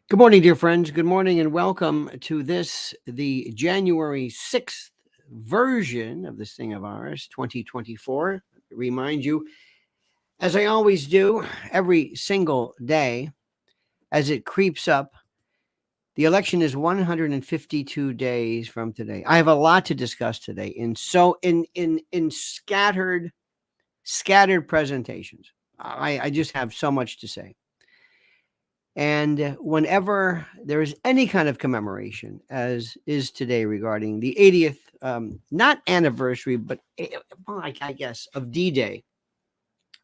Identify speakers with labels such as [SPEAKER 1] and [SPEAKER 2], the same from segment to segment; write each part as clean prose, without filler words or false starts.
[SPEAKER 1] Good morning, dear friends. Good morning and welcome to the January 6th version of this thing of ours, 2024. Remind you, as I always do, every single day as it creeps up, the election is 152 days from today. I have a lot to discuss today in scattered presentations. I just have so much to say. And whenever there is any kind of commemoration, as is today regarding the 80th, not anniversary, but well, I guess, of D-Day,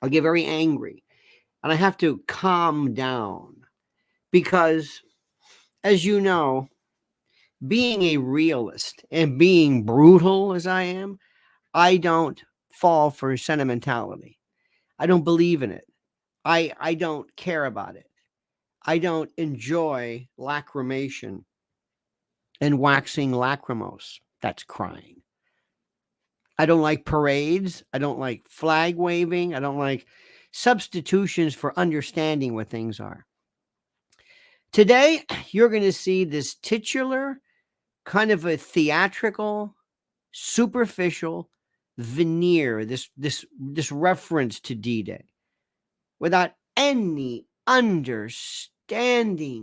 [SPEAKER 1] I'll get very angry. And I have to calm down because, as you know, being a realist and being brutal as I am, I don't fall for sentimentality. I don't believe in it. I don't care about it. I don't enjoy lacrimation and waxing lachrymose. That's crying. I don't like parades. I don't like flag waving. I don't like substitutions for understanding what things are. Today, you're going to see this titular, kind of a theatrical, superficial veneer, this reference to D-Day, without any understanding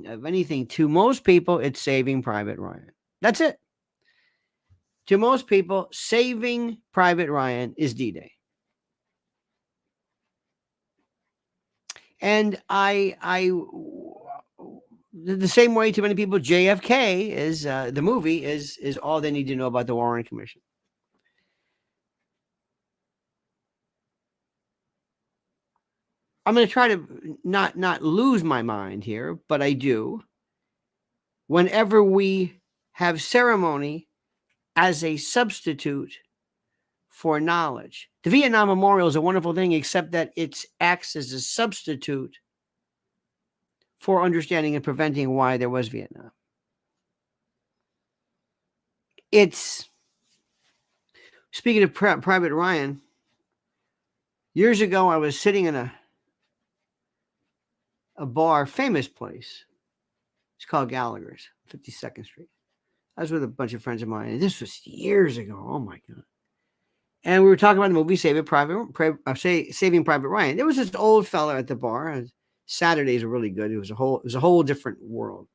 [SPEAKER 1] of anything. To most people, it's Saving Private Ryan. That's it. To most people, Saving Private Ryan is D-Day. And the same way to many people, JFK is the movie is all they need to know about the Warren Commission. I'm going to try to not lose my mind here, but I do. Whenever we have ceremony as a substitute for knowledge, the Vietnam Memorial is a wonderful thing, except that it acts as a substitute for understanding and preventing why there was Vietnam. Speaking of Private Ryan, years ago I was sitting in a bar, famous place. It's called Gallagher's, 52nd Street. I was with a bunch of friends of mine, and this was years ago. Oh my God! And we were talking about the movie Saving Private Ryan. There was this old fella at the bar. Saturdays were really good. It was a whole different world.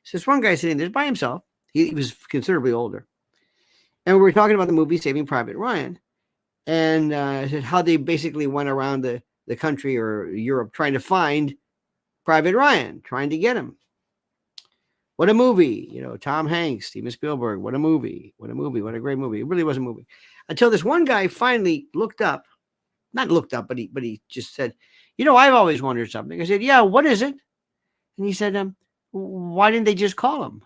[SPEAKER 1] So this one guy sitting there by himself. He was considerably older, and we were talking about the movie Saving Private Ryan, and how they basically went around the country or Europe trying to find Private Ryan, trying to get him. What a movie, Tom Hanks, Steven Spielberg, what a movie, what a great movie. It really was a movie. Until this one guy finally not looked up, but he just said, I've always wondered something. I said, yeah, what is it? And he said, why didn't they just call him?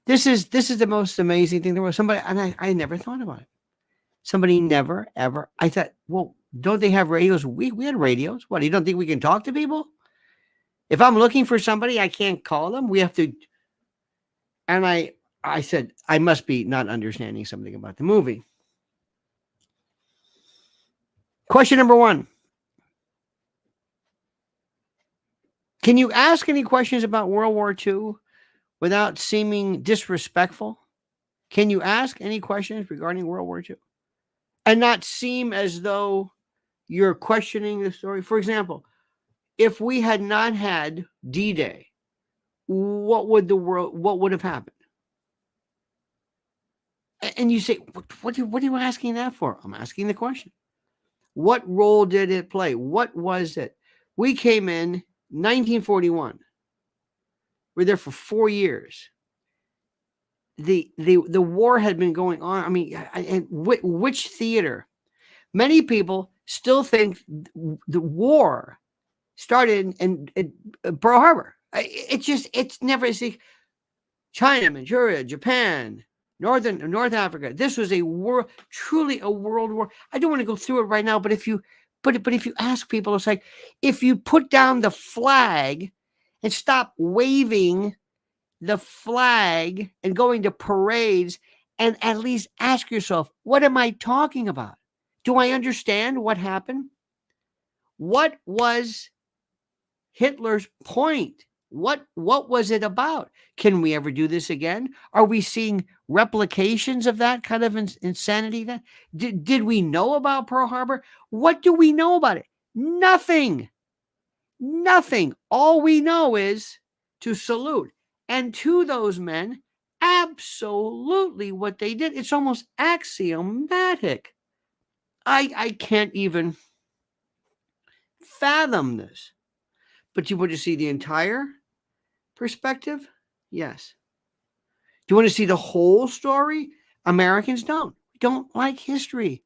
[SPEAKER 1] This is the most amazing thing there was. Somebody, and I never thought about it. Somebody never, ever. I thought, well, don't they have radios? We had radios. What, you don't think we can talk to people? If I'm looking for somebody, I can't call them. We have to. And I said, I must be not understanding something about the movie. Question number 1. Can you ask any questions about World War II without seeming disrespectful? Can you ask any questions regarding World War II and not seem as though you're questioning the story? For example, if we had not had D-Day, what would have happened? And you say, what are you asking that for? I'm asking the question. What role did it play? What was it? We came in 1941. We're there for 4 years. The war had been going on. I mean, and which theater? Many people still think the war started in Pearl Harbor. It's never China, Manchuria, Japan, North Africa. This was truly a world war. I don't want to go through it right now, but if you ask people, it's like if you put down the flag and stop waving the flag and going to parades and at least ask yourself, what am I talking about? Do I understand what happened? What was Hitler's point? What was it about? Can we ever do this again? Are we seeing replications of that kind of insanity? Then did we know about Pearl Harbor? What do we know about it? Nothing. Nothing. All we know is to salute. And to those men, absolutely what they did. It's almost axiomatic. I can't even fathom this. But you want to see the entire perspective? Yes. Do you want to see the whole story? Americans don't like history.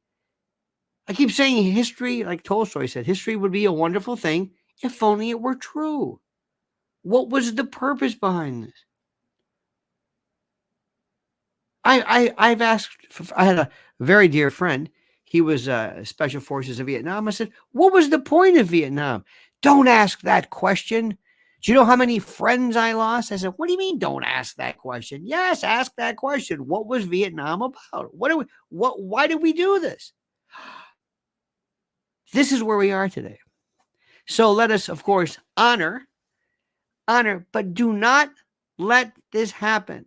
[SPEAKER 1] I keep saying history, like Tolstoy said, history would be a wonderful thing if only it were true. What was the purpose behind this? I've asked. I had a very dear friend. He was special forces in Vietnam. I said, "What was the point of Vietnam?" Don't ask that question. Do you know how many friends I lost? I said, "What do you mean? Don't ask that question?" Yes, ask that question. What was Vietnam about? What do we? What? Why did we do this? This is where we are today. So let us, of course, honor, but do not let this happen.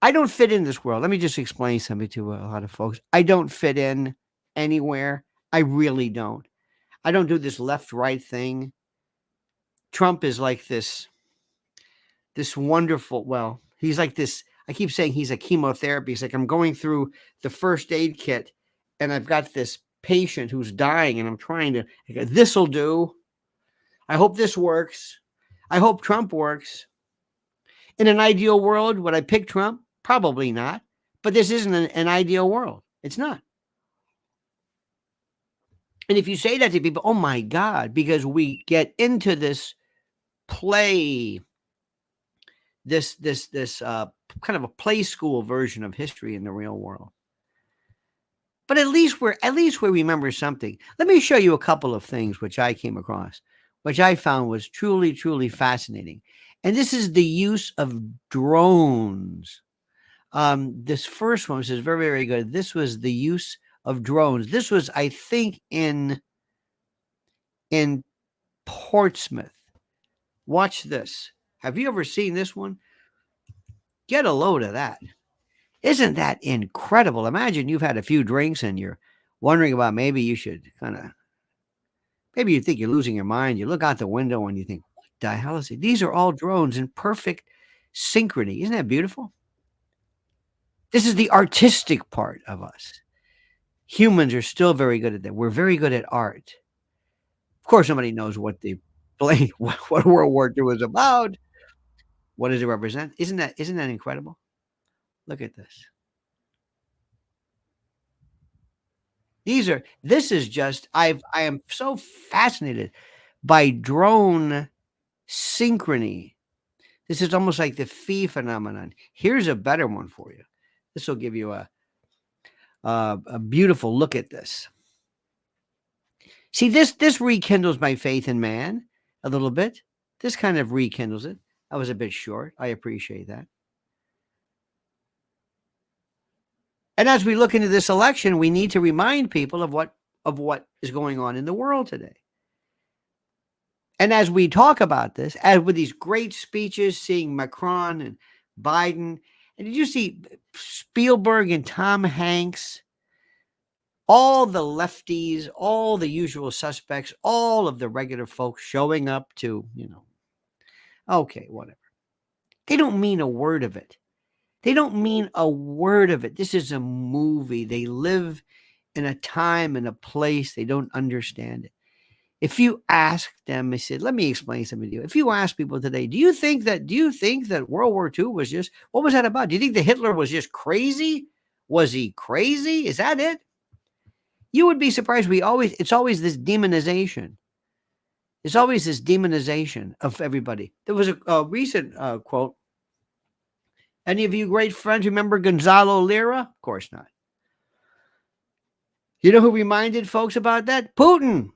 [SPEAKER 1] I don't fit in this world. Let me just explain something to a lot of folks. I don't fit in anywhere. I really don't. I don't do this left right thing. Trump is like this wonderful, well, he's like this. I keep saying he's a chemotherapy. He's like, I'm going through the first aid kit and I've got this patient who's dying and I'm trying to, this'll do. I hope this works. I hope Trump works. In an ideal world, would I pick Trump? Probably not. But this isn't an ideal world. It's not. And if you say that to people, oh my God, because we get into this play, this kind of a play school version of history in the real world. But at least we remember something. Let me show you a couple of things which I came across, which I found was truly, truly fascinating. And this is the use of drones. This first one, which is very, very good. This was the use of drones. This was, I think, in Portsmouth. Watch this. Have you ever seen this one? Get a load of that. Isn't that incredible? Imagine you've had a few drinks and you're wondering about maybe you should maybe you think you're losing your mind. You look out the window and you think, what the hell is it? These are all drones in perfect synchrony. Isn't that beautiful? This is the artistic part of us. Humans are still very good at that. We're very good at art. Of course, nobody knows what the what World War II is about. What does it represent? Isn't that incredible? Look at this. This is just I am so fascinated by drone synchrony. This is almost like the phi phenomenon. Here's a better one for you. This will give you a beautiful look at this. See, this rekindles my faith in man a little bit. This kind of rekindles it. I was a bit short. I appreciate that. And as we look into this election, we need to remind people of what is going on in the world today. And as we talk about this, as with these great speeches, seeing Macron and Biden, and did you see Spielberg and Tom Hanks, all the lefties, all the usual suspects, all of the regular folks showing up to, okay, whatever. They don't mean a word of it. They don't mean a word of it. This is a movie. They live in a time and a place. They don't understand it. If you ask them, they said, let me explain something to you. If you ask people today, do you think that World War II was just, what was that about? Do you think that Hitler was just crazy? Was he crazy? Is that it? You would be surprised. It's always this demonization. It's always this demonization of everybody. There was a recent quote. Any of you great friends remember Gonzalo Lira? Of course not. You know who reminded folks about that? Putin.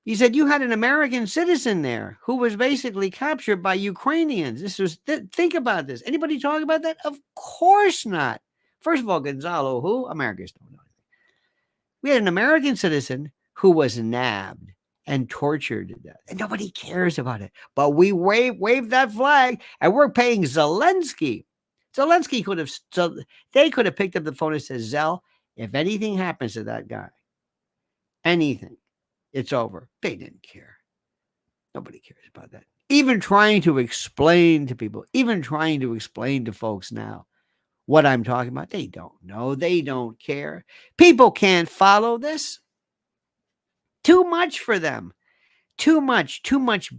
[SPEAKER 1] He said, you had an American citizen there who was basically captured by Ukrainians. Think about this. Anybody talk about that? Of course not. First of all, Gonzalo, who? Americans don't know anything. We had an American citizen who was nabbed. and tortured to death. And nobody cares about it. But we wave that flag, and we're paying Zelensky. Zelensky could have, so they could have picked up the phone and said, Zell, if anything happens to that guy, anything, it's over. They didn't care. Nobody cares about that. Even trying to explain to people, even trying to explain to folks now what I'm talking about, they don't know. They don't care. People can't follow this. Too much for them. Too much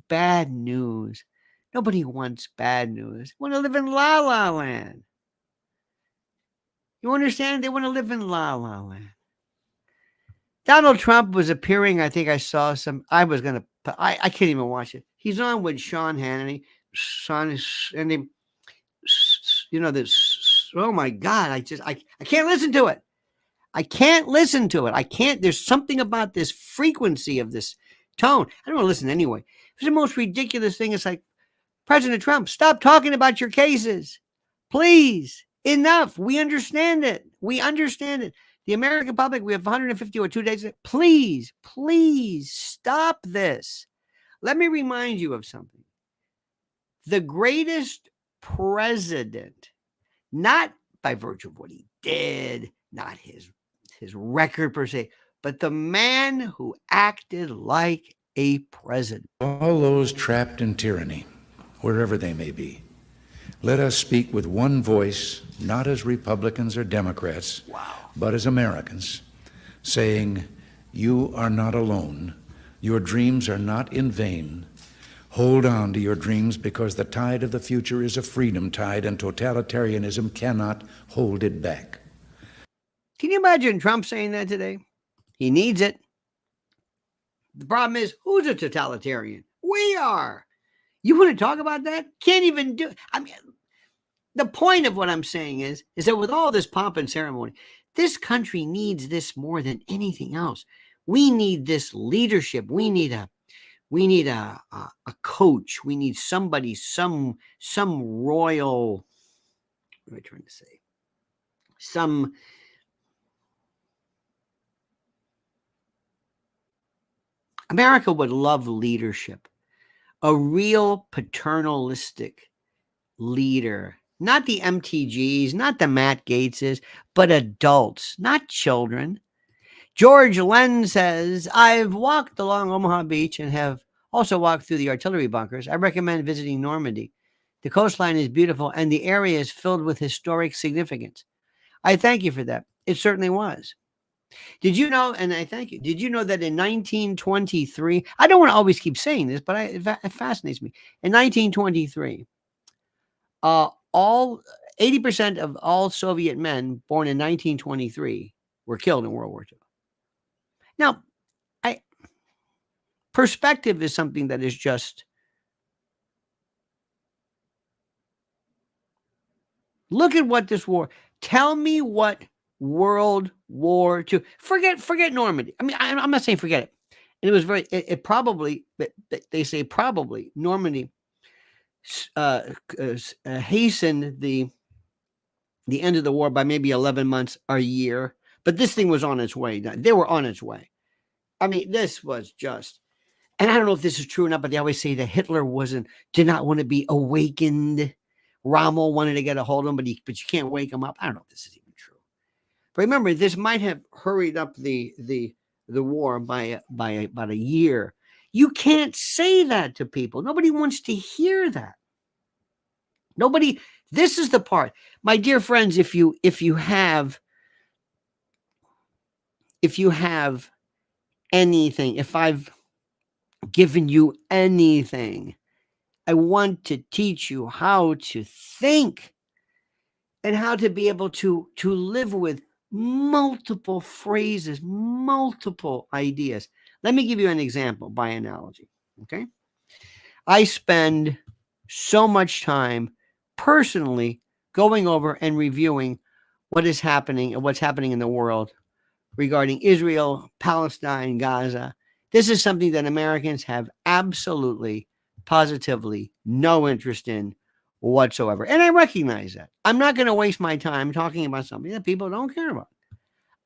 [SPEAKER 1] bad news. Nobody wants bad news. They want to live in La La Land. You understand? They want to live in La La Land. Donald Trump was appearing. I think I saw some. I can't even watch it. He's on with Sean Hannity. And they, this. Oh my God! I can't listen to it. I can't listen to it. I can't. There's something about this frequency of this tone. I don't want to listen anyway. It's the most ridiculous thing. It's like, President Trump, stop talking about your cases. Please. Enough. We understand it. We understand it. The American public, we have 150 or 2 days. Please stop this. Let me remind you of something. The greatest president, not by virtue of what he did, not his record per se, but the man who acted like a president.
[SPEAKER 2] All those trapped in tyranny, wherever they may be, let us speak with one voice, not as Republicans or Democrats, but as Americans, saying, you are not alone. Your dreams are not in vain. Hold on to your dreams, because the tide of the future is a freedom tide, and totalitarianism cannot hold it back.
[SPEAKER 1] Can you imagine Trump saying that today? He needs it. The problem is, who's a totalitarian? We are. You want to talk about that? Can't even do it. I mean, the point of what I'm saying is that with all this pomp and ceremony, this country needs this more than anything else. We need this leadership. We need a coach. We need somebody, some royal, what am I trying to say? America would love leadership. A real paternalistic leader. Not the MTGs, not the Matt Gateses, but adults, not children. George Len says, I've walked along Omaha Beach and have also walked through the artillery bunkers. I recommend visiting Normandy. The coastline is beautiful and the area is filled with historic significance. I thank you for that. It certainly was. Did you know, and I thank you, did you know that in 1923, I don't want to always keep saying this, but it fascinates me. In 1923, all 80% of all Soviet men born in 1923 were killed in World War II. Now, perspective is something that is just, look at what this war, tell me what World War II, forget Normandy. I mean, I'm not saying forget it. And it was it probably, they say probably, Normandy hastened the end of the war by maybe 11 months or a year. But this thing was on its way. They were on its way. I mean, this was just, and I don't know if this is true or not, but they always say that Hitler did not want to be awakened. Rommel wanted to get a hold of him, but you can't wake him up. I don't know if this is even true. But remember, this might have hurried up the war by about a year. You can't say that to people. Nobody wants to hear that. Nobody. This is the part, my dear friends. If you have anything, if I've given you anything, I want to teach you how to think and how to be able to live with multiple phrases, multiple ideas. Let me give you an example by analogy. Okay. I spend so much time personally going over and reviewing what is happening and what's happening in the world regarding Israel, Palestine, Gaza. This is something that Americans have absolutely, positively no interest in whatsoever. And I recognize that. I'm not going to waste my time talking about something that people don't care about.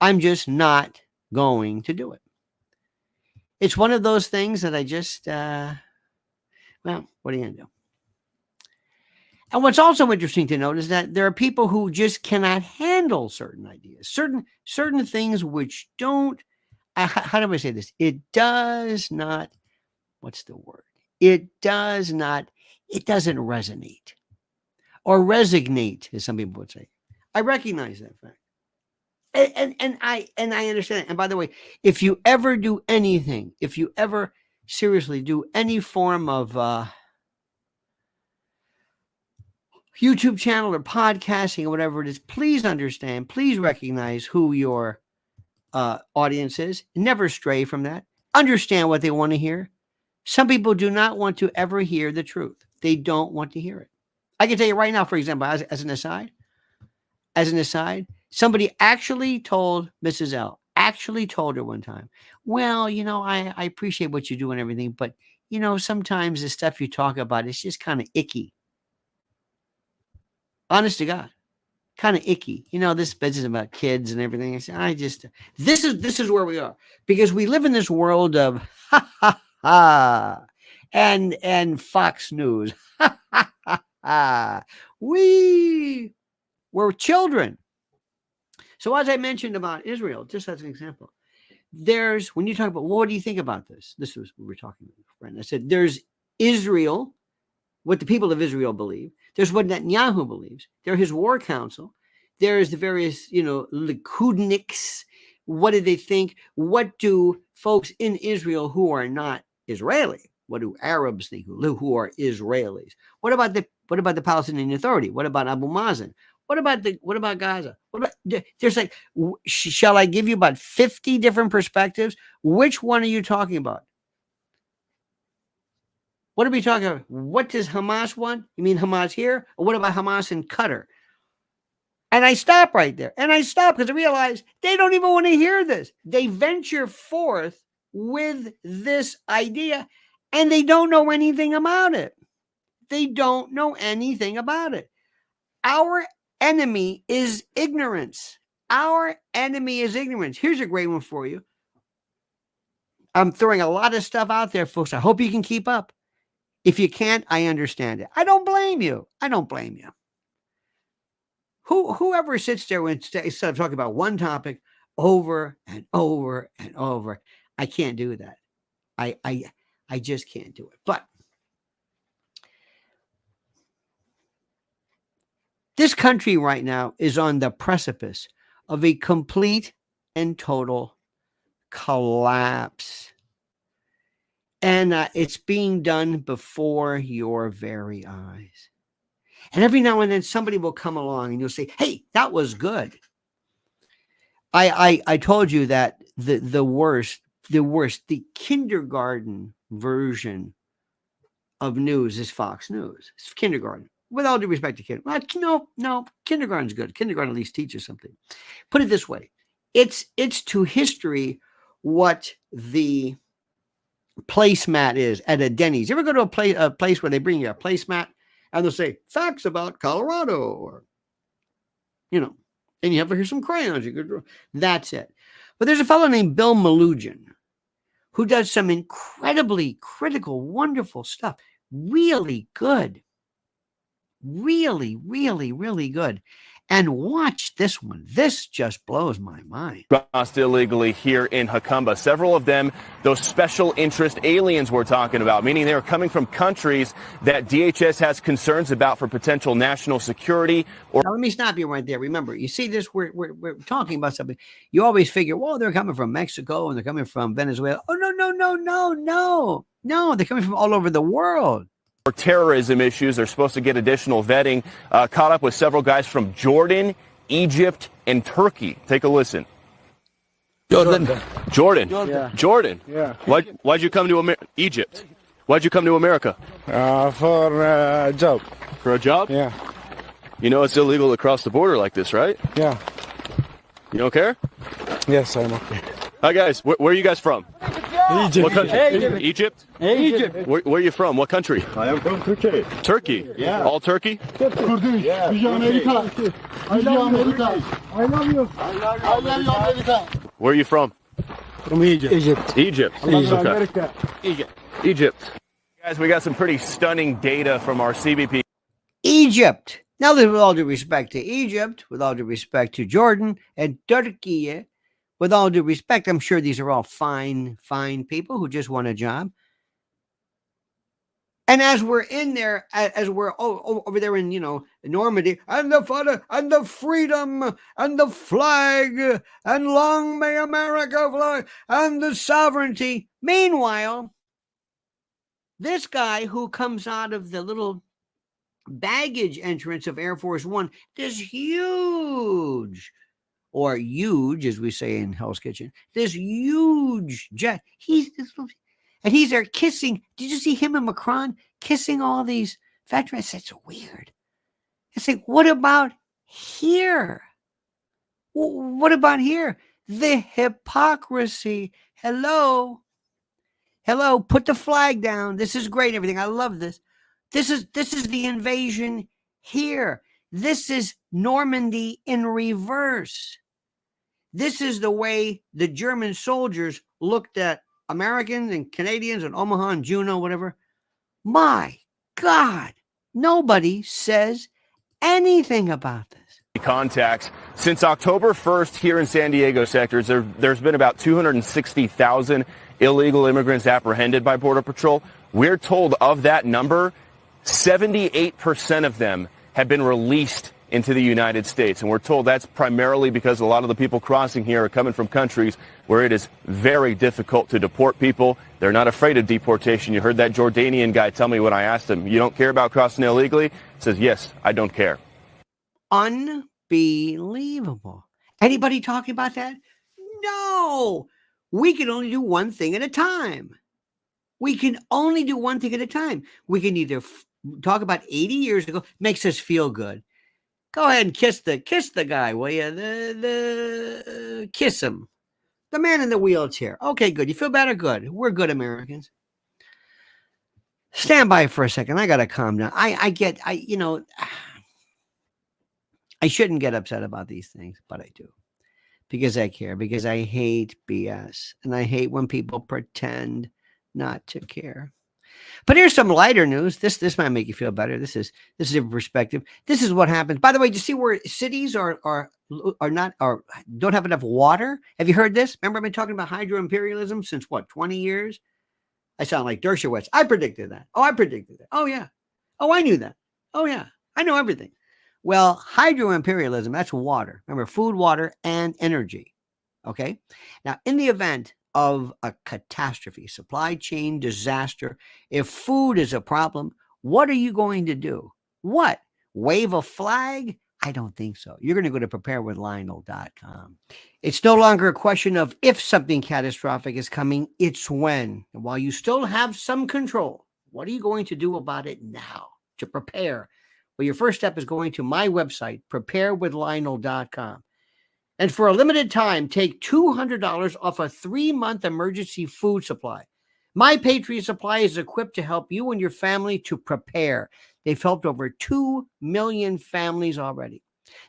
[SPEAKER 1] I'm just not going to do it. it's one of those things that I just, well, what are you going to do? And what's also interesting to note is that there are people who just cannot handle certain ideas, certain things which don't, how do I say this? It does not, what's the word? It doesn't resonate or resignate, as some people would say. I recognize that fact. And I understand it. And by the way, if you ever do anything, if you ever seriously do any form of YouTube channel or podcasting or whatever it is, please understand, please recognize who your audience is. Never stray from that. Understand what they want to hear. Some people do not want to ever hear the truth. They don't want to hear it. I can tell you right now, for example, as an aside, somebody actually told Mrs. L, told her one time, well, I appreciate what you do and everything, but, sometimes the stuff you talk about is just kind of icky. Honest to God, kind of icky. This business about kids and everything. I said, this is where we are, because we live in this world of and Fox News. We're children. So as I mentioned about Israel, just as an example, when you talk about, well, what do you think about this? This was what we were talking about, friend. I said, there's Israel, what the people of Israel believe. There's what Netanyahu believes. There's his war council. There's the various, Likudniks. What do they think? What do folks in Israel who are not Israeli? What do Arabs think who are Israelis? What about the Palestinian Authority? What about Abu Mazen? What about Gaza? There's like, shall I give you about 50 different perspectives? Which one are you talking about? What are we talking about? What does Hamas want? You mean Hamas here? Or what about Hamas in Qatar? And I stop right there. And I stop because I realize they don't even want to hear this. They venture forth with this idea and they don't know anything about it. They don't know anything about it. Our enemy is ignorance. Our enemy is ignorance. Here's a great one for you. I'm throwing a lot of stuff out there, folks. I hope you can keep up. If you can't, I understand it. I don't blame you. Whoever sits there instead of talking about one topic over and over and over, I can't do that. I just can't do it. But this country right now is on the precipice of a complete and total collapse. And it's being done before your very eyes. And every now and then somebody will come along and you'll say, hey, that was good. I told you that the worst, the kindergarten version of news is Fox News. It's kindergarten. With all due respect to kindergarten. No, kindergarten's good. Kindergarten at least teaches something. Put it this way. It's to history what the placemat is at a Denny's. You ever go to a place where they bring you a placemat and they'll say, facts about Colorado, or, and you have to hear some crayons. You could draw. That's it. But there's a fellow named Bill Malugin who does some incredibly critical, wonderful stuff. Really good. Really, really, really good. And watch this one. This just blows my mind.
[SPEAKER 3] Crossed illegally here in Hakumba. Several of them, those special interest aliens we're talking about, meaning they are coming from countries that DHS has concerns about for potential national security. Or
[SPEAKER 1] now, let me stop you right there. Remember, you see this, we're talking about something. You always figure, well, they're coming from Mexico and they're coming from Venezuela. Oh, no. They're coming from all over the world.
[SPEAKER 3] Terrorism issues. They're supposed to get additional vetting. Caught up with several guys from Jordan, Egypt, and Turkey. Take a listen. Jordan. Yeah. Why'd you come to Egypt? Why'd you come to America?
[SPEAKER 4] For a job.
[SPEAKER 3] For a job?
[SPEAKER 4] Yeah.
[SPEAKER 3] You know it's illegal to cross the border like this, right?
[SPEAKER 4] Yeah.
[SPEAKER 3] You don't care?
[SPEAKER 4] Yes, I'm okay.
[SPEAKER 3] Hi guys, where are you guys from?
[SPEAKER 4] Egypt.
[SPEAKER 3] What country? Egypt?
[SPEAKER 4] Egypt.
[SPEAKER 3] Where are you from? What country?
[SPEAKER 5] I am from Turkey.
[SPEAKER 3] Turkey?
[SPEAKER 5] Yeah.
[SPEAKER 3] All Turkey?
[SPEAKER 5] Kurdish.
[SPEAKER 4] Yeah.
[SPEAKER 5] America. I love you. I love you, America.
[SPEAKER 3] Where are you from?
[SPEAKER 4] From Egypt.
[SPEAKER 3] Egypt. Okay.
[SPEAKER 4] America.
[SPEAKER 3] Egypt. Guys, we got some pretty stunning data from our CBP.
[SPEAKER 1] Egypt. Now, with all due respect to Egypt, with all due respect to Jordan and Turkey, with all due respect, I'm sure these are all fine people who just want a job. And as we're in there, as we're over there in, Normandy, and the fun, and the freedom, and the flag, and long may America fly, and the sovereignty. Meanwhile, this guy who comes out of the little baggage entrance of Air Force One, this huge, as we say in Hell's Kitchen, this huge jet. And he's there kissing. Did you see him and Macron kissing all these veterans? It's weird. It's like, what about here? What about here? The hypocrisy. Hello. Put the flag down. This is great. Everything. I love this. This is the invasion here. This is Normandy in reverse. This is the way the German soldiers looked at Americans and Canadians and Omaha and Juneau, whatever. My God, nobody says anything about this.
[SPEAKER 3] Contacts. Since October 1st here in San Diego sectors, there's been about 260,000 illegal immigrants apprehended by Border Patrol. We're told of that number, 78% of them have been released into the United States. And we're told that's primarily because a lot of the people crossing here are coming from countries where it is very difficult to deport people. They're not afraid of deportation. You heard that Jordanian guy tell me when I asked him, you don't care about crossing illegally? He says, yes, I don't care.
[SPEAKER 1] Unbelievable. Anybody talking about that? No. We can only do one thing at a time. We can only do one thing at a time. We can either talk about 80 years ago, makes us feel good. Go ahead and kiss the guy, will you? Kiss him. The man in the wheelchair. Okay, good. You feel better? Good. We're good Americans. Stand by for a second. I got to calm down. I shouldn't get upset about these things, but I do. Because I care. Because I hate BS. And I hate when people pretend not to care. But here's some lighter news. This might make you feel better. This is a perspective. This is what happens. By the way, do you see where cities don't have enough water? Have you heard this? Remember I've been talking about hydro imperialism since 20 years? I sound like Dershowitz. I predicted that. Oh, I predicted that. Oh yeah. Oh, I knew that. Oh yeah. I know everything. Well, hydro imperialism, that's water. Remember, food, water, and energy. Okay. Now, in the event of a catastrophe, supply chain disaster, if food is a problem, what are you going to do? What? Wave a flag? I don't think so. You're going to go to preparewithlionel.com. It's no longer a question of if something catastrophic is coming, it's when. And while you still have some control, what are you going to do about it now to prepare? Well, your first step is going to my website, preparewithlionel.com. And for a limited time, take $200 off a 3-month emergency food supply. My Patriot Supply is equipped to help you and your family to prepare. They've helped over 2 million families already.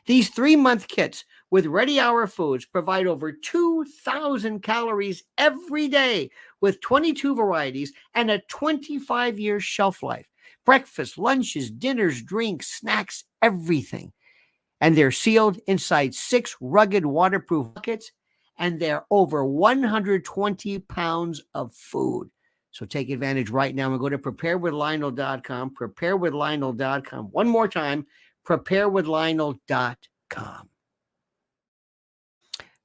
[SPEAKER 1] These 3-month kits with ready hour foods provide over 2,000 calories every day with 22 varieties and a 25-year shelf life. Breakfast, lunches, dinners, drinks, snacks, everything. And they're sealed inside 6 rugged waterproof buckets, and they're over 120 pounds of food. So take advantage right now and go to preparewithlionel.com, preparewithlionel.com. One more time, preparewithlionel.com.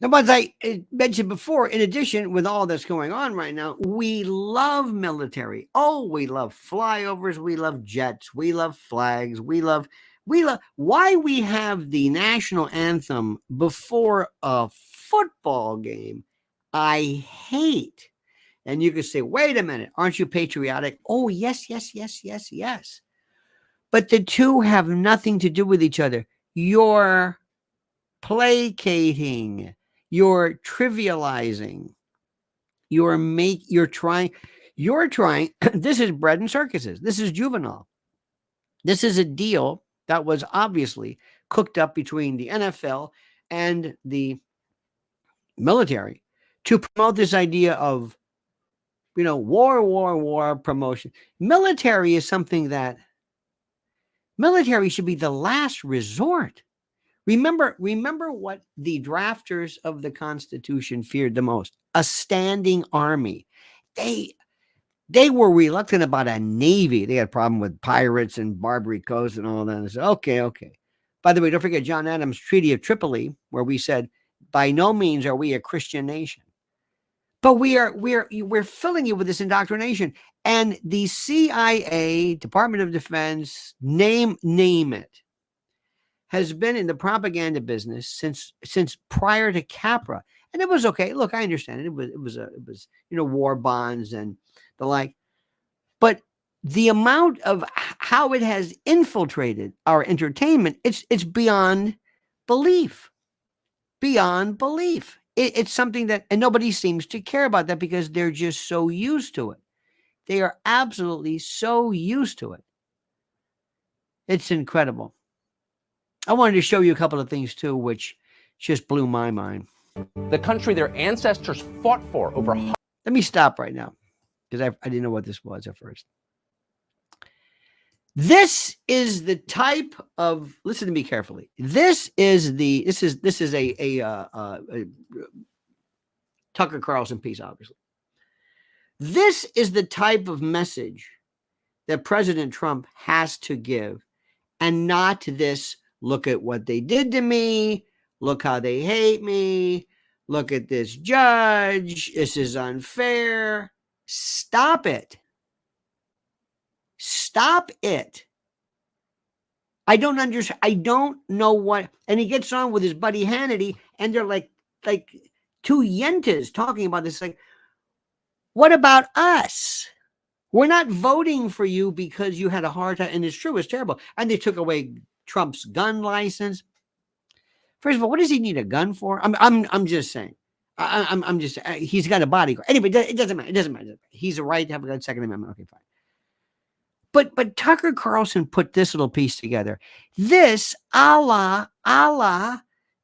[SPEAKER 1] Now, as I mentioned before, in addition, with all that's going on right now, we love military. Oh, we love flyovers. We love jets. We love flags. We love why we have the national anthem before a football game. I hate. And you could say, wait a minute, aren't you patriotic? Oh, yes. But the two have nothing to do with each other. You're placating. You're trivializing. You're trying. This is bread and circuses. This is juvenile. This is a deal that was obviously cooked up between the NFL and the military to promote this idea of, war promotion. Military is something that military should be the last resort. Remember what the drafters of the Constitution feared the most: a standing army. They were reluctant about a navy. They had a problem with pirates and Barbary coast and all that. And they said, okay. By the way, don't forget John Adams' Treaty of Tripoli, where we said, by no means are we a Christian nation, but we're filling you with this indoctrination. And the CIA, Department of Defense, name it, has been in the propaganda business since prior to Capra, and it was okay. Look, I understand it. It was war bonds and the like, but the amount of how it has infiltrated our entertainment, it's beyond belief. Beyond belief. It's something that, and nobody seems to care about that because they're just so used to it. They are absolutely so used to it. It's incredible. I wanted to show you a couple of things too, which just blew my mind.
[SPEAKER 6] The country their ancestors fought for over.
[SPEAKER 1] Let me stop right now because I didn't know what this was at first. This is the type of, listen to me carefully. This is a Tucker Carlson piece, obviously. This is the type of message that President Trump has to give, and not this, look at what they did to me, look how they hate me, look at this judge, this is unfair. Stop it. Stop it. I don't understand. I don't know what. And he gets on with his buddy Hannity, and they're like two yentas talking about this. Like, what about us? We're not voting for you because you had a hard time. And it's true, it's terrible. And they took away Trump's gun license. First of all, what does he need a gun for? I'm just saying. I'm just. He's got a bodyguard. Anyway, it doesn't matter. It doesn't matter. He's a right to have a Second Amendment. Okay, fine. But Tucker Carlson put this little piece together. This a la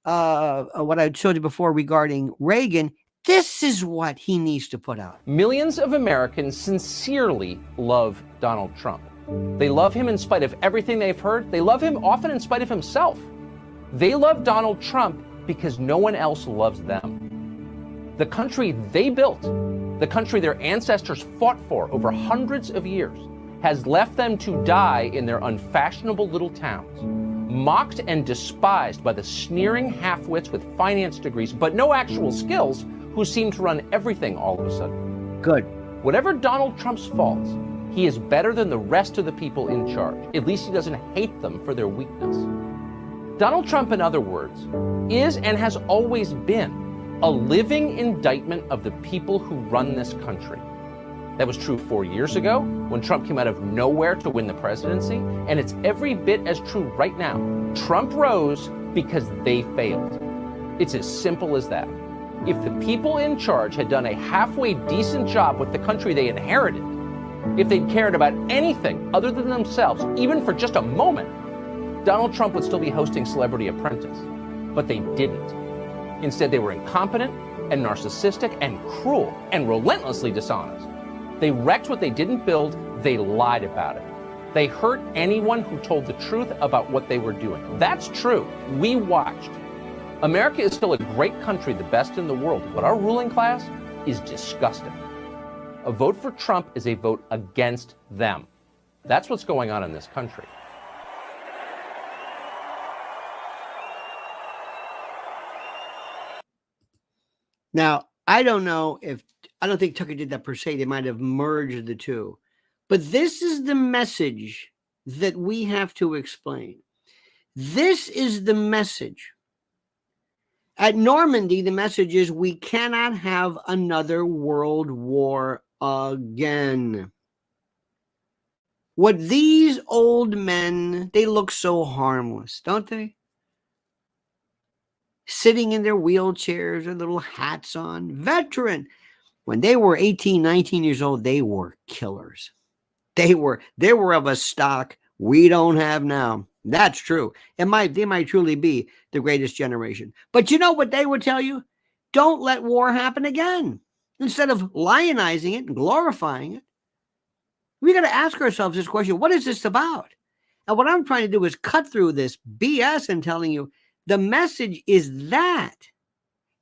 [SPEAKER 1] what I showed you before regarding Reagan. This is what he needs to put out.
[SPEAKER 6] Millions of Americans sincerely love Donald Trump. They love him in spite of everything they've heard. They love him often in spite of himself. They love Donald Trump because no one else loves them. The country they built, the country their ancestors fought for over hundreds of years, has left them to die in their unfashionable little towns, mocked and despised by the sneering half-wits with finance degrees but no actual skills who seem to run everything all of a sudden.
[SPEAKER 1] Good.
[SPEAKER 6] Whatever Donald Trump's faults, he is better than the rest of the people in charge. At least he doesn't hate them for their weakness. Donald Trump, in other words, is and has always been a living indictment of the people who run this country. That was true 4 years ago when Trump came out of nowhere to win the presidency, and it's every bit as true right now. Trump rose because they failed. It's as simple as that. If the people in charge had done a halfway decent job with the country they inherited, if they'd cared about anything other than themselves, even for just a moment, Donald Trump would still be hosting Celebrity Apprentice. But they didn't. Instead, they were incompetent and narcissistic and cruel and relentlessly dishonest. They wrecked what they didn't build. They lied about it. They hurt anyone who told the truth about what they were doing. That's true. We watched. America is still a great country, the best in the world, but our ruling class is disgusting. A vote for Trump is a vote against them. That's what's going on in this country.
[SPEAKER 1] Now, I don't think Tucker did that per se. They might have merged the two. But this is the message that we have to explain. This is the message. At Normandy, the message is we cannot have another world war again. What these old men, they look so harmless, don't they? Sitting in their wheelchairs, their little hats on. Veteran. When they were 18, 19 years old, they were killers. They were of a stock we don't have now. They might truly be the greatest generation. But you know what they would tell you? don't let war happen again. Instead of lionizing it and glorifying it, we got to ask ourselves this question: what is this about? And what I'm trying to do is cut through this BS and telling you the message is that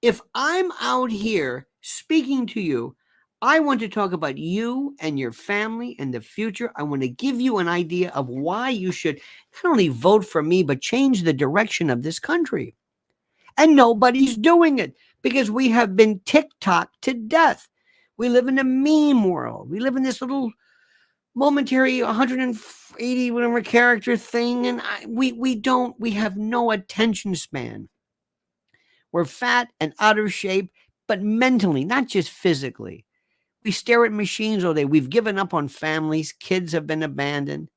[SPEAKER 1] if I'm out here speaking to you, I want to talk about you and your family and the future. I want to give you an idea of why you should not only vote for me, but change the direction of this country. And nobody's doing it because we have been TikTok to death. We live in a meme world. We live in this little momentary 180 whatever character thing, and we have no attention span. We're fat and out of shape, but mentally, not just physically. We stare at machines all day. We've given up on families. Kids have been abandoned.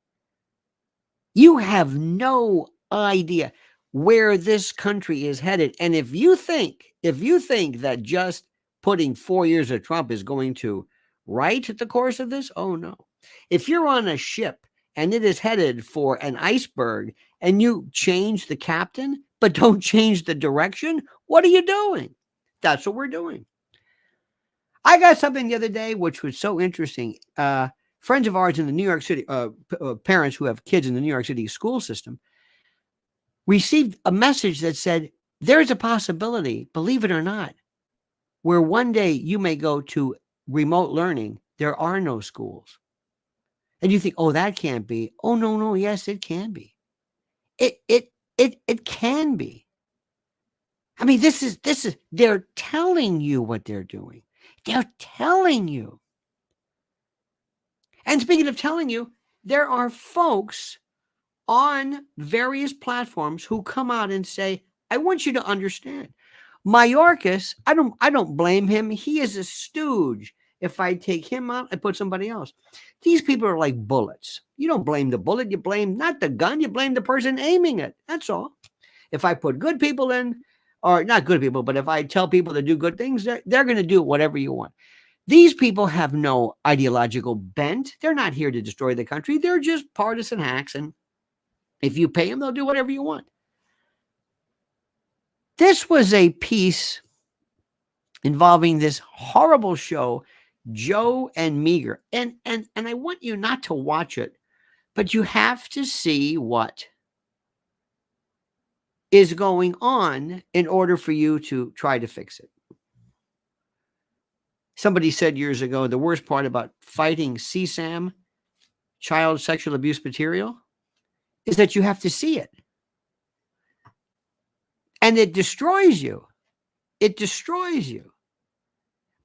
[SPEAKER 1] You have no idea where this country is headed. And if you think that just putting 4 years of Trump is going to right the course of this, oh no. If you're on a ship and it is headed for an iceberg and you change the captain, but don't change the direction, what are you doing? That's what we're doing. I got something the other day which was so interesting. Friends of ours in the New York City, parents who have kids in the New York City school system, received a message that said, there's a possibility, believe it or not, where one day you may go to remote learning. There are no schools. And you think, oh, that can't be. Oh, no, yes, it can be. It can be. I mean, this is, they're telling you what they're doing. They're telling you. And speaking of telling you, there are folks on various platforms who come out and say, I want you to understand. Mayorkas, I don't blame him. He is a stooge. If I take him out, I put somebody else. These people are like bullets. You don't blame the bullet. You blame not the gun. You blame the person aiming it. That's all. If I put good people in, or not good people, but if I tell people to do good things, they're going to do whatever you want. These people have no ideological bent. They're not here to destroy the country. They're just partisan hacks. And if you pay them, they'll do whatever you want. This was a piece involving this horrible show, Joe and Meager. And I want you not to watch it, but you have to see what is going on in order for you to try to fix it. Somebody said years ago, the worst part about fighting CSAM, child sexual abuse material, is that you have to see it. And it destroys you. It destroys you.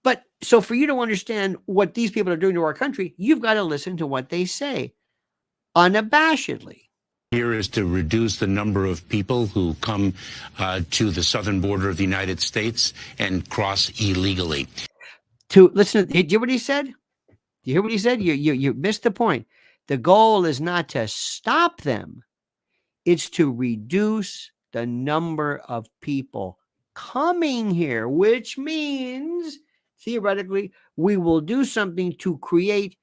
[SPEAKER 1] But so for you to understand what these people are doing to our country, you've got to listen to what they say unabashedly.
[SPEAKER 7] Here is to reduce the number of people who come to the southern border of the United States and cross illegally.
[SPEAKER 1] To listen, did you hear what he said? Do you hear what he said? You missed the point. The goal is not to stop them. It's to reduce the number of people coming here, which means theoretically we will do something to create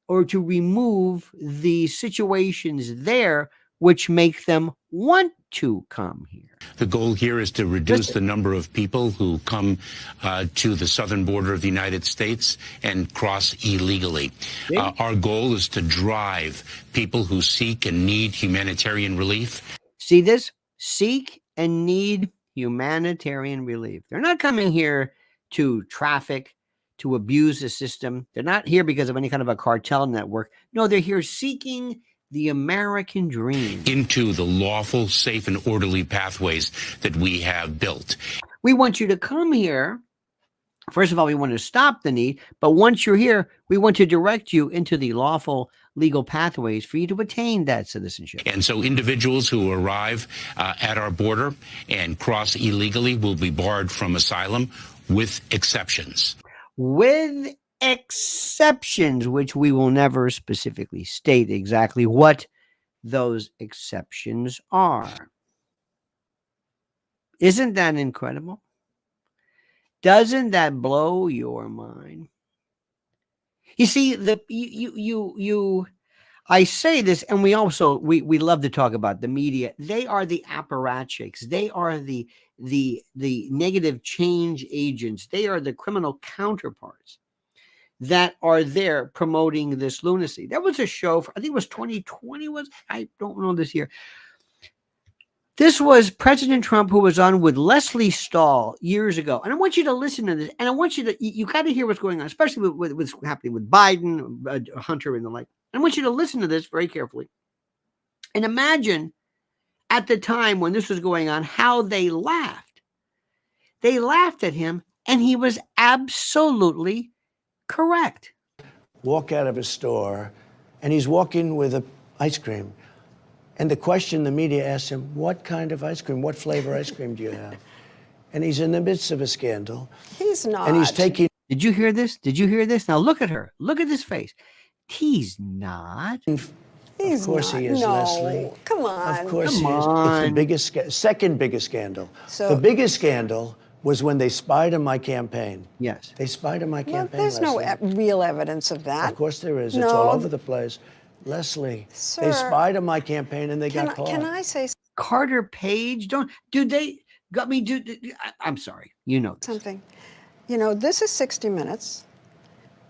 [SPEAKER 1] or to remove the situations there which make them want to come here.
[SPEAKER 7] The goal here is to reduce the number of people who come to the southern border of the United States and cross illegally. Our goal is to drive people who seek and need humanitarian relief.
[SPEAKER 1] See this? Seek and need humanitarian relief. They're not coming here to traffic, to abuse the system. They're not here because of any kind of a cartel network. No, they're here seeking the American dream.
[SPEAKER 7] Into the lawful, safe, and orderly pathways that we have built.
[SPEAKER 1] We want you to come here. First of all, we want to stop the need. But once you're here, we want to direct you into the lawful legal pathways for you to attain that citizenship.
[SPEAKER 7] And so individuals who arrive at our border and cross illegally will be barred from asylum with exceptions.
[SPEAKER 1] With exceptions, which we will never specifically state exactly what those exceptions are. Isn't that incredible? Doesn't that blow your mind? You see, I say this, and we also we love to talk about the media. They are the apparatchiks. They are the negative change agents. They are the criminal counterparts that are there promoting this lunacy. There was a show, I think it was 2020, I don't know this year. This was President Trump who was on with Leslie Stahl years ago. And I want you to listen to this. And I want you to, you got to hear what's going on, especially with what's happening with Biden, Hunter, and the like. I want you to listen to this very carefully. And imagine at the time when this was going on, how they laughed. They laughed at him, and he was absolutely correct.
[SPEAKER 8] Walk out of a store, and he's walking with an ice cream. And the question the media asks him, what kind of ice cream, what flavor ice cream do you have? And he's in the midst of a scandal.
[SPEAKER 9] He's not.
[SPEAKER 8] And he's taking...
[SPEAKER 1] Did you hear this? Did you hear this? Now look at her. Look at this face. He's not.
[SPEAKER 9] He's
[SPEAKER 8] of course
[SPEAKER 9] not.
[SPEAKER 8] he is,
[SPEAKER 9] No.
[SPEAKER 8] Leslie.
[SPEAKER 9] Come on.
[SPEAKER 8] Of course
[SPEAKER 1] Come
[SPEAKER 8] he is.
[SPEAKER 1] on.
[SPEAKER 8] It's the biggest, second biggest scandal.
[SPEAKER 9] So-
[SPEAKER 8] the biggest scandal was when they spied on my campaign.
[SPEAKER 1] Yes.
[SPEAKER 8] They spied on my
[SPEAKER 9] Well,
[SPEAKER 8] campaign,
[SPEAKER 9] there's no
[SPEAKER 8] Leslie.
[SPEAKER 9] real evidence of that.
[SPEAKER 8] Of course there is.
[SPEAKER 9] No.
[SPEAKER 8] It's all over the place. Leslie,
[SPEAKER 9] Sir,
[SPEAKER 8] they spied on my campaign and they got caught.
[SPEAKER 9] Can I say
[SPEAKER 1] Carter Page, I'm sorry. You know this.
[SPEAKER 9] something? You know, this is 60 Minutes,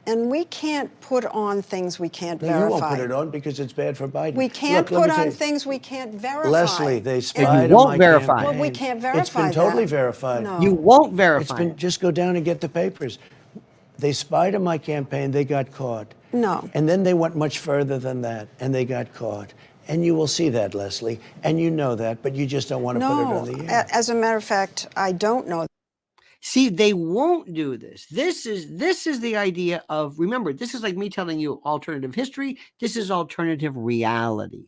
[SPEAKER 9] and we can't put on things we can't
[SPEAKER 8] No,
[SPEAKER 9] verify.
[SPEAKER 8] you won't put it on because it's bad for Biden.
[SPEAKER 9] We can't
[SPEAKER 8] Look, let
[SPEAKER 9] put
[SPEAKER 8] me tell
[SPEAKER 9] on
[SPEAKER 8] you.
[SPEAKER 9] things we can't verify.
[SPEAKER 8] Leslie, they
[SPEAKER 1] You
[SPEAKER 8] spied
[SPEAKER 1] won't
[SPEAKER 8] on my
[SPEAKER 1] verify.
[SPEAKER 8] campaign.
[SPEAKER 9] Well, we can't verify
[SPEAKER 8] It's been totally
[SPEAKER 9] that.
[SPEAKER 8] verified.
[SPEAKER 9] No.
[SPEAKER 1] You won't
[SPEAKER 8] It's
[SPEAKER 1] verify.
[SPEAKER 8] been, just go down and get the papers. They spied on my campaign, they got caught.
[SPEAKER 9] No.
[SPEAKER 8] And then they went much further than that, and they got caught. And you will see that, Leslie, and you know that, but you just don't want to put it on the air.
[SPEAKER 9] As a matter of fact, I don't know.
[SPEAKER 1] See, they won't do this. This is the idea of, remember, this is like me telling you alternative history. This is alternative reality.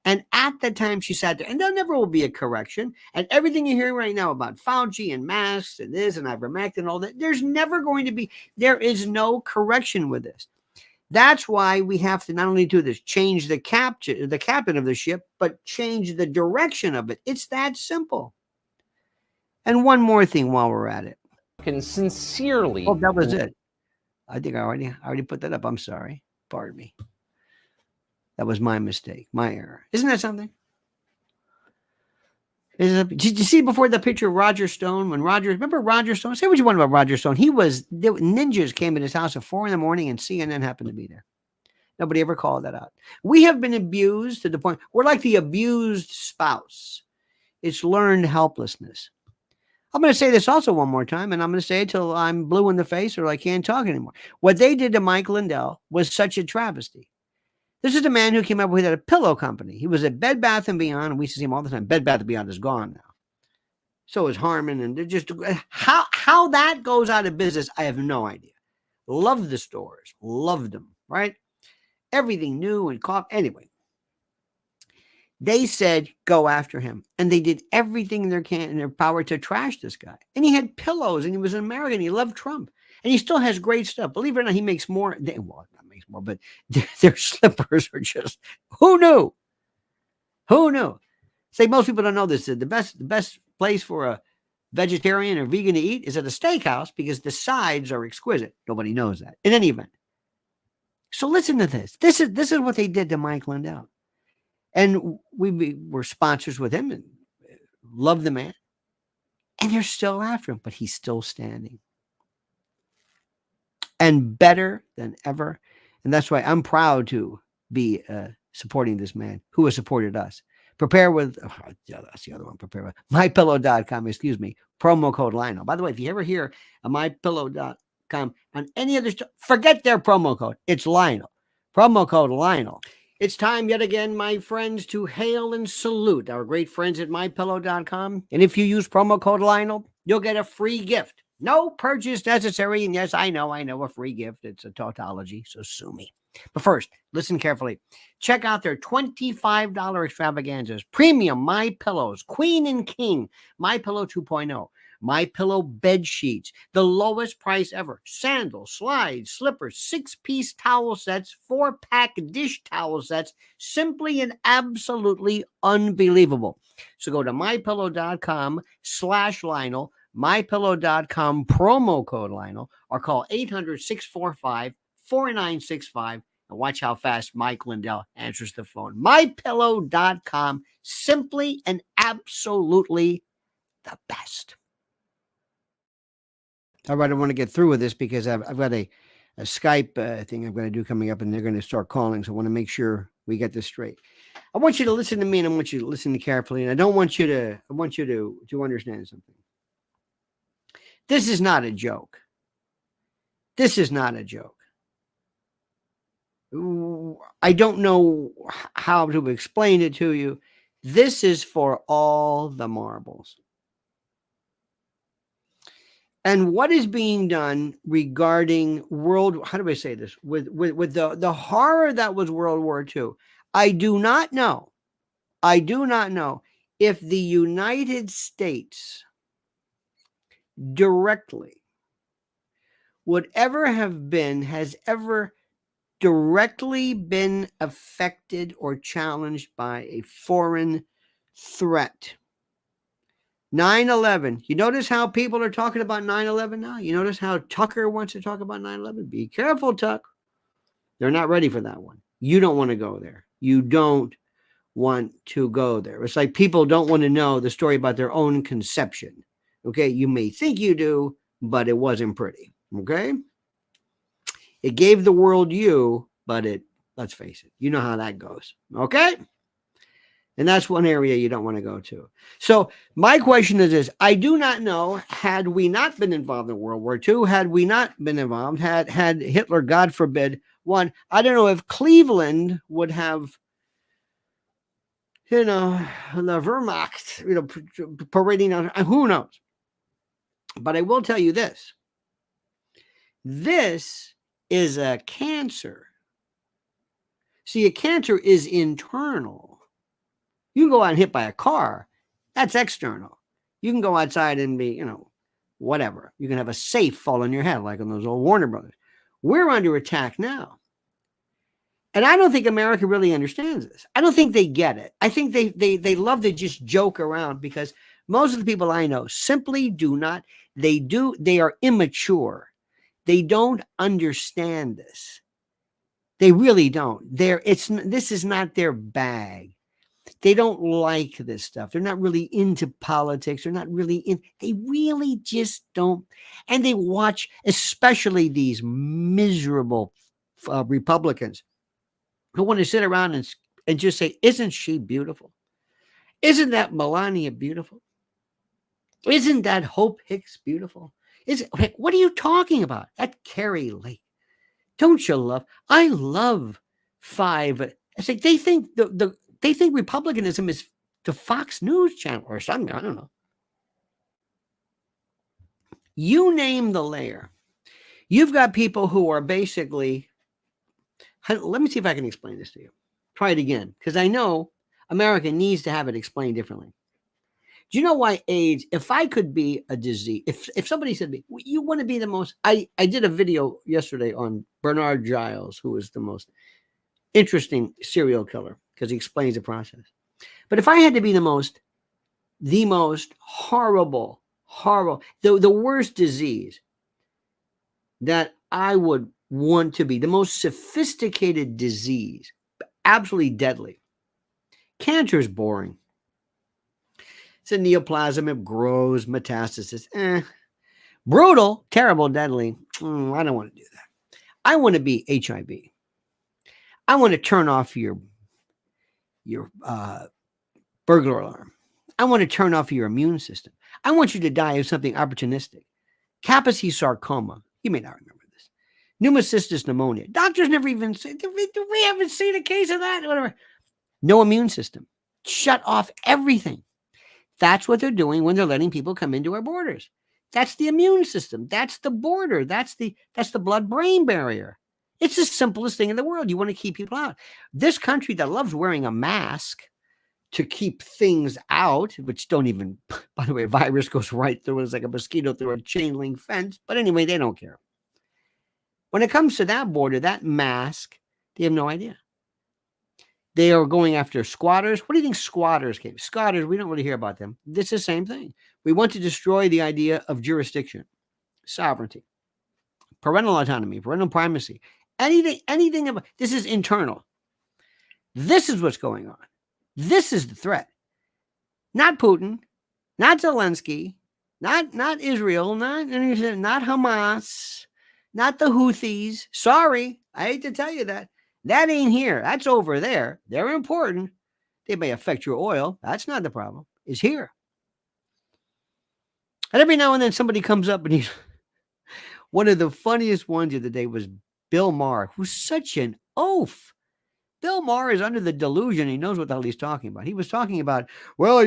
[SPEAKER 1] And at the time she sat there, and there never will be a correction. And everything you're hearing right now about Fauci and masks and this and ivermectin and all that, there's never going to be, there is no correction with this. That's why we have to not only do this, change the captain of the ship, but change the direction of it. It's that simple. And one more thing while we're at it.
[SPEAKER 6] Can sincerely.
[SPEAKER 1] Oh, that was it. I think I already put that up. I'm sorry. Pardon me. That was my mistake, my error. Isn't that something? Did you see before the picture of Roger Stone? Remember Roger Stone? Say what you want about Roger Stone. Ninjas came in his house at 4 a.m. and CNN happened to be there. Nobody ever called that out. We have been abused to the point, we're like the abused spouse. It's learned helplessness. I'm going to say this also one more time, and I'm going to say it till I'm blue in the face or I can't talk anymore. What they did to Mike Lindell was such a travesty. This is the man who came up with a pillow company. He was at Bed Bath & Beyond, and we used to see him all the time. Bed Bath & Beyond is gone now. So is Harmon, and they're just, how that goes out of business, I have no idea. Loved the stores, loved them, right? Everything new and cough. Anyway, they said, go after him. And they did everything in their power to trash this guy. And he had pillows, and he was an American. He loved Trump. And he still has great stuff. Believe it or not, he makes more. Well, not makes more, but their slippers are just, who knew? Who knew? Say, most people don't know this. The best place for a vegetarian or vegan to eat is at a steakhouse because the sides are exquisite. Nobody knows that. In any event. So listen to this. This is what they did to Mike Lindell. And we were sponsors with him and love the man. And they're still after him, but he's still standing. And better than ever. And that's why I'm proud to be supporting this man who has supported us. Prepare with, that's the other one, prepare with mypillow.com, promo code Lionel. By the way, if you ever hear a mypillow.com on any other stuff, forget their promo code. It's Lionel. Promo code Lionel. It's time yet again, my friends, to hail and salute our great friends at mypillow.com. And if you use promo code Lionel, you'll get a free gift. No purchase necessary. And yes, I know a free gift. It's a tautology, so sue me. But first, listen carefully. Check out their $25 extravaganzas. Premium My Pillows, Queen and King, My Pillow 2.0, My Pillow bed sheets, the lowest price ever. Sandals, slides, slippers, 6-piece towel sets, 4-pack dish towel sets. Simply and absolutely unbelievable. So go to mypillow.com/Lionel, mypillow.com promo code Lionel, or call 800-645-4965 And watch how fast Mike Lindell answers the phone. MyPillow.com, simply and absolutely the best. All right, I want to get through with this because I've got a Skype thing I'm going to do coming up, and they're going to start calling. So I want to make sure we get this straight. I want you to listen to me, and I want you to listen carefully. And I want you to understand something. This is not a joke. This is not a joke. I don't know how to explain it to you. This is for all the marbles. And what is being done regarding how do I say this? With the horror that was World War II, I do not know if the United States directly has ever directly been affected or challenged by a foreign threat. 9/11. You notice how people are talking about 9/11 now? You notice how Tucker wants to talk about 9/11? Be careful, Tuck. They're not ready for that one. You don't want to go there. You don't want to go there. It's like people don't want to know the story about their own conception. Okay? You may think you do, but it wasn't pretty. Okay? It gave the world you, but let's face it, you know how that goes. Okay? And that's one area you don't want to go to. So my question is this. I do not know, had we not been involved in World War II, had we not been involved, had Hitler, God forbid, won, I don't know if Cleveland would have, the Wehrmacht, parading on, who knows? But I will tell you this. This is a cancer. See, a cancer is internal. You can go out and hit by a car. That's external. You can go outside and be, whatever. You can have a safe fall on your head, like on those old Warner Brothers. We're under attack now. And I don't think America really understands this. I don't think they get it. I think they love to just joke around because most of the people I know simply do not. They are immature. They don't understand this. They really don't. This is not their bag. They don't like this stuff. They're not really into politics. They really just don't. And they watch, especially these miserable Republicans who want to sit around and just say, isn't she beautiful? Isn't that Melania beautiful? Isn't that Hope Hicks beautiful? What are you talking about? That Carrie Lake. Don't you love? I love five. It's like they think they think Republicanism is the Fox News channel or something. I don't know. You name the layer. You've got people who are basically, let me see if I can explain this to you. Try it again, because I know America needs to have it explained differently. Do you know why AIDS, if I could be a disease, if somebody said to me, you want to be the most, I did a video yesterday on Bernard Giles, who is the most interesting serial killer, because he explains the process. But if I had to be the most horrible, the worst disease that I would want to be, the most sophisticated disease, absolutely deadly. Cancer is boring. It's a neoplasm, it grows, metastasis. Brutal, terrible, deadly. I don't want to do that. I want to be HIV. I want to turn off your burglar alarm. I want to turn off your immune system. I want you to die of something opportunistic. Kaposi sarcoma. You may not remember this. Pneumocystis pneumonia. Doctors never even say, we haven't seen a case of that. Whatever. No immune system. Shut off everything. That's what they're doing when they're letting people come into our borders. That's the immune system. That's the border. That's the blood-brain barrier. It's the simplest thing in the world. You want to keep people out. This country that loves wearing a mask to keep things out, which don't even, by the way, a virus goes right through it. It's like a mosquito through a chain link fence. But anyway, they don't care. When it comes to that border, that mask, they have no idea. They are going after squatters. What do you think squatters came? Squatters, we don't really hear about them. This is the same thing. We want to destroy the idea of jurisdiction, sovereignty, parental autonomy, parental primacy, Anything about this is internal. This is what's going on. This is the threat. Not Putin, not Zelensky, not Israel, not Hamas, not the Houthis. Sorry, I hate to tell you that. That ain't here. That's over there. They're important. They may affect your oil. That's not the problem. It's here. And every now and then somebody comes up and he's one of the funniest ones of the day was Bill Maher, who's such an oaf. Bill Maher is under the delusion. He knows what the hell he's talking about. He was talking about, well,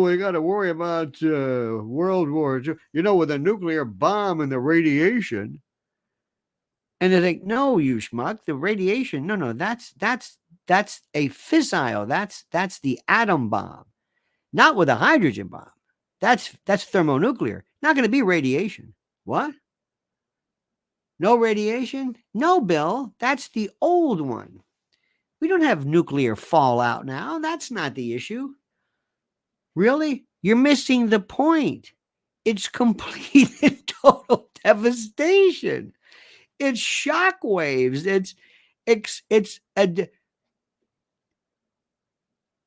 [SPEAKER 1] we got to worry about World War II, with a nuclear bomb and the radiation. And they think, no, you schmuck, the radiation. No, that's a fissile. That's the atom bomb, not with a hydrogen bomb. That's thermonuclear. Not going to be radiation. What? No radiation? No, Bill, that's the old one. We don't have nuclear fallout now. That's not the issue. Really? You're missing the point. It's complete and total devastation. It's shockwaves.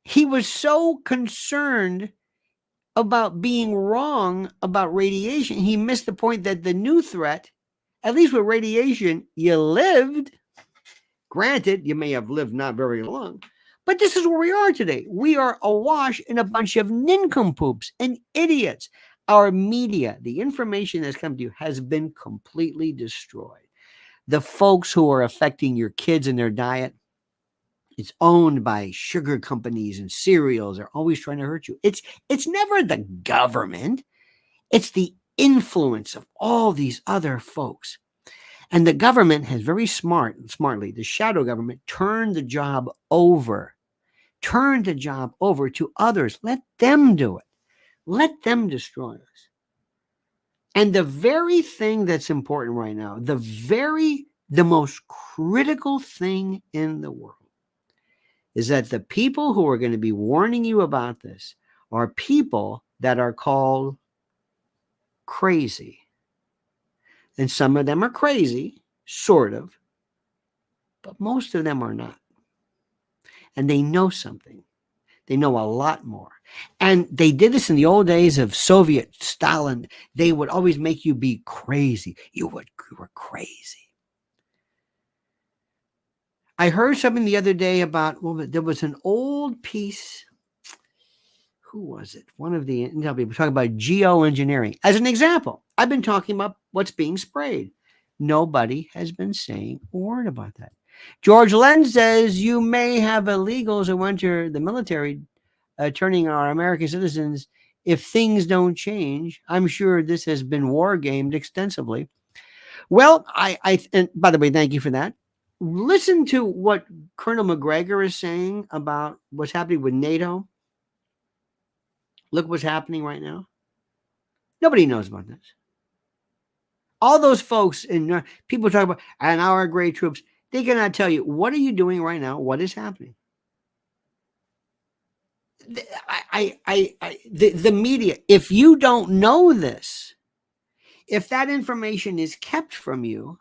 [SPEAKER 1] He was so concerned about being wrong about radiation. He missed the point that the new threat, at least with radiation, you lived. Granted, you may have lived not very long, but this is where we are today. We are awash in a bunch of nincompoops and idiots. Our media, the information that's come to you, has been completely destroyed. The folks who are affecting your kids and their diet, it's owned by sugar companies and cereals. They're always trying to hurt you. It's never the government. It's the influence of all these other folks. And the government has very smartly, the shadow government, turned the job over to others. Let them do it. Let them destroy us. And the very thing that's important right now, the most critical thing in the world is that the people who are going to be warning you about this are people that are called crazy. And some of them are crazy, sort of, but most of them are not. And they know something. They know a lot more. And they did this in the old days of Soviet Stalin. They would always make you be crazy. You were crazy. I heard something the other day about, there was an old piece. Who was it? One of the intel people talking about geoengineering. As an example, I've been talking about what's being sprayed. Nobody has been saying a word about that. George Lenz says you may have illegals who enter the military, turning our American citizens if things don't change. I'm sure this has been war gamed extensively. Well, and by the way, thank you for that. Listen to what Colonel McGregor is saying about what's happening with NATO. Look what's happening right now. Nobody knows about this. All those folks and people talk about, and our great troops, they cannot tell you, what are you doing right now? What is happening? The media, if you don't know this, if that information is kept from you,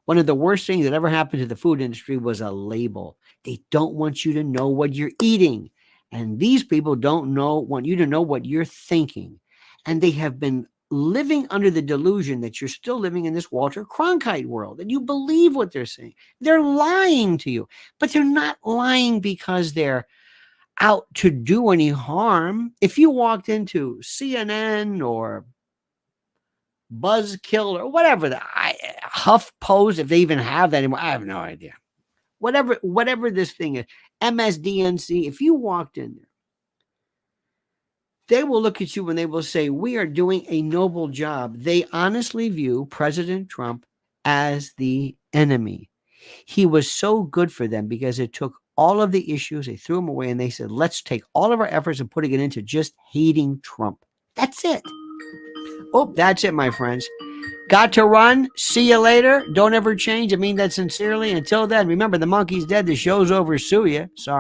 [SPEAKER 1] one of the worst things that ever happened to the food industry was a label. They don't want you to know what you're eating. And these people want you to know what you're thinking. And they have been living under the delusion that you're still living in this Walter Cronkite world, and you believe what they're saying. They're lying to you, but they're not lying because they're out to do any harm. If you walked into CNN or Buzzkill or whatever, HuffPost, if they even have that anymore, I have no idea. Whatever this thing is, MSDNC, if you walked in there, they will look at you and they will say, we are doing a noble job. They honestly view President Trump as the enemy. He was so good for them because it took all of the issues, they threw them away, and they said, let's take all of our efforts and putting it into just hating Trump. That's it. Oh, that's it, my friends. Got to run. See you later. Don't ever change. I mean that sincerely. Until then, remember, the monkey's dead. The show's over. Sue ya. Sorry.